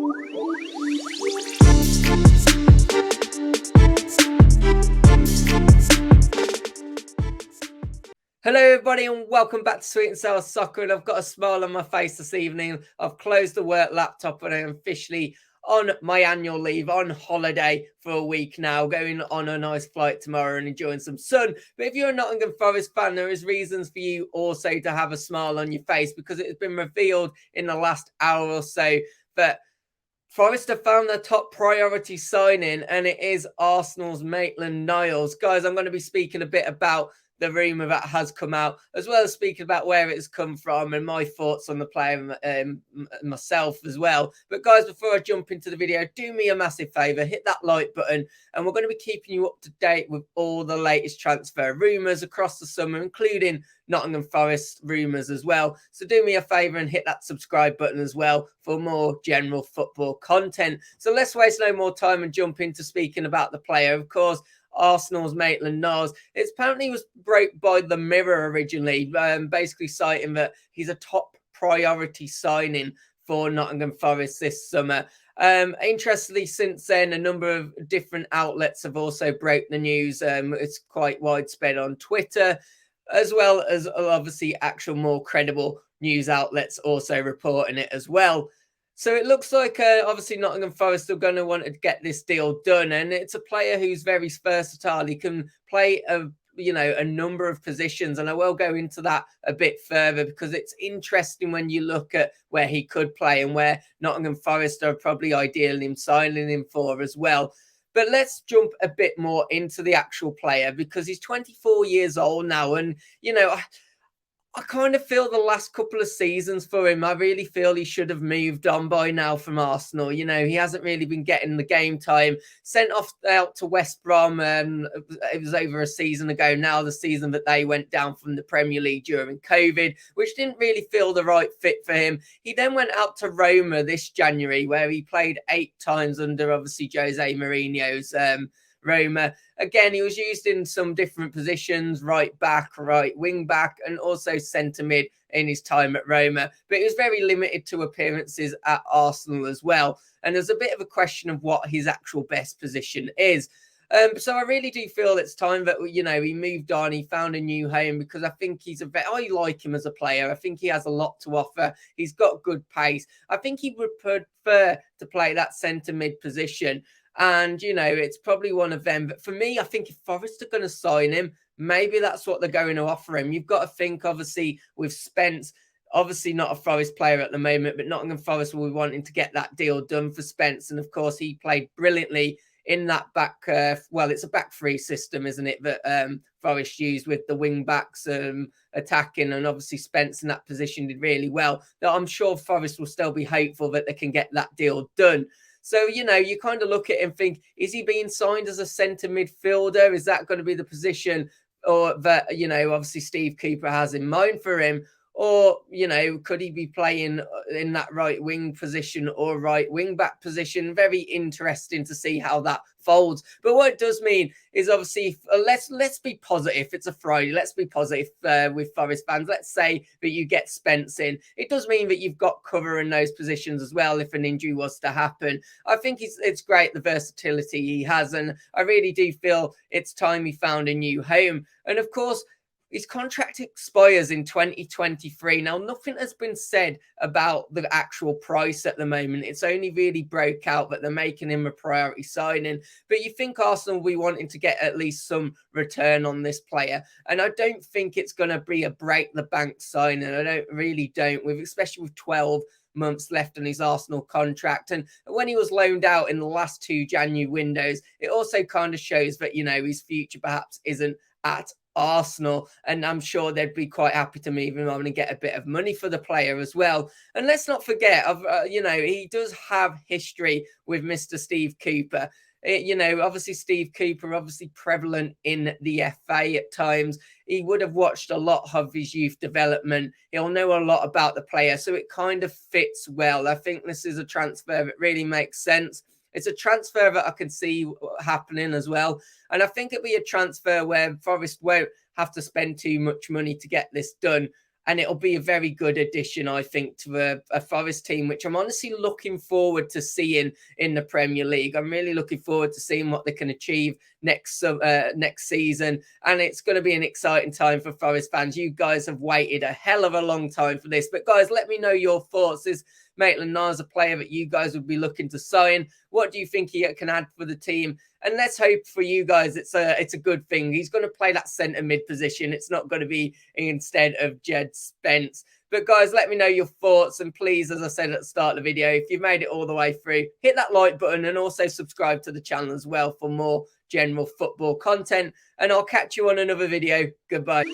Hello everybody and welcome back to Sweet and Sour Soccer, and I've got a smile on my face this evening. I've closed the work laptop and I'm officially on my annual leave, on holiday for a week now, going on a nice flight tomorrow and enjoying some sun. But if you're a Nottingham Forest fan, there is reasons for you also to have a smile on your face, because it has been revealed in the last hour or so that Forest have found their top priority signing, and it is Arsenal's Maitland-Niles. Guys, I'm going to be speaking a bit about the rumour that has come out, as well as speaking about where it has come from and my thoughts on the player myself as well. But guys, before I jump into the video, do me a massive favour, hit that like button, and we're going to be keeping you up to date with all the latest transfer rumours across the summer, including Nottingham Forest rumours as well. So do me a favour and hit that subscribe button as well for more general football content. So let's waste no more time and jump into speaking about the player. Of course, Arsenal's Maitland-Niles. It apparently was broke by the Mirror originally, basically citing that he's a top priority signing for Nottingham Forest this summer. Interestingly, since then, a number of different outlets have also broke the news. It's quite widespread on Twitter, as well as obviously actual more credible news outlets also reporting it as well. So it looks like obviously Nottingham Forest are going to want to get this deal done, and it's a player who's very versatile. He can play a number of positions, and I will go into that a bit further because it's interesting when you look at where he could play and where Nottingham Forest are probably ideally signing him for as well. But let's jump a bit more into the actual player, because he's 24 years old now, and I kind of feel the last couple of seasons for him, I really feel he should have moved on by now from Arsenal. He hasn't really been getting the game time. Sent off out to West Brom. It was over a season ago now, the season that they went down from the Premier League during COVID, which didn't really feel the right fit for him. He then went out to Roma this January, where he played 8 times under, obviously, Jose Mourinho's Roma. Again, he was used in some different positions, right back, right wing back, and also centre mid in his time at Roma. But he was very limited to appearances at Arsenal as well. And there's a bit of a question of what his actual best position is. So I really do feel it's time that, he moved on, he found a new home, because I think I like him as a player. I think he has a lot to offer. He's got good pace. I think he would prefer to play that centre mid position. And, it's probably one of them. But for me, I think if Forest are going to sign him, maybe that's what they're going to offer him. You've got to think, obviously, with Spence, obviously not a Forest player at the moment, but Nottingham Forest will be wanting to get that deal done for Spence. And, of course, he played brilliantly in that back, it's a back three system, isn't it, that Forest used with the wing backs attacking, and obviously Spence in that position did really well. That I'm sure Forest will still be hopeful that they can get that deal done. So, you kind of look at him and think, is he being signed as a centre midfielder? Is that going to be the position or that, obviously Steve Cooper has in mind for him? Or, could he be playing in that right wing position or right wing back position? Very interesting to see how that folds. But what it does mean is, obviously, let's be positive. It's a Friday. Let's be positive with Forest fans. Let's say that you get Spence in. It does mean that you've got cover in those positions as well if an injury was to happen. I think it's great, the versatility he has, and I really do feel it's time he found a new home. And of course, his contract expires in 2023. Now, nothing has been said about the actual price at the moment. It's only really broke out that they're making him a priority signing. But you think Arsenal will be wanting to get at least some return on this player. And I don't think it's going to be a break-the-bank signing. I really don't, especially with 12 months left on his Arsenal contract. And when he was loaned out in the last 2 January windows, it also kind of shows that, his future perhaps isn't at Arsenal, and I'm sure they'd be quite happy to move him on and get a bit of money for the player as well. And let's not forget, he does have history with Mr. Steve Cooper. Obviously Steve Cooper, obviously prevalent in the FA at times. He would have watched a lot of his youth development. He'll know a lot about the player, so it kind of fits well. I think this is a transfer that really makes sense. It's a transfer that I can see happening as well. And I think it'll be a transfer where Forest won't have to spend too much money to get this done. and it'll be a very good addition, I think, to a Forest team, which I'm honestly looking forward to seeing in the Premier League. I'm really looking forward to seeing what they can achieve next season, and it's going to be an exciting time for Forest fans. You guys have waited a hell of a long time for this, but guys, let me know your thoughts. Is Maitland-Niles a player that you guys would be looking to sign? What do you think he can add for the team? And let's hope for you guys it's a good thing. He's going to play that centre mid position. It's not going to be instead of Jed Spence. But guys, let me know your thoughts. And please, as I said at the start of the video, if you've made it all the way through, hit that like button and also subscribe to the channel as well for more general football content. And I'll catch you on another video. Goodbye.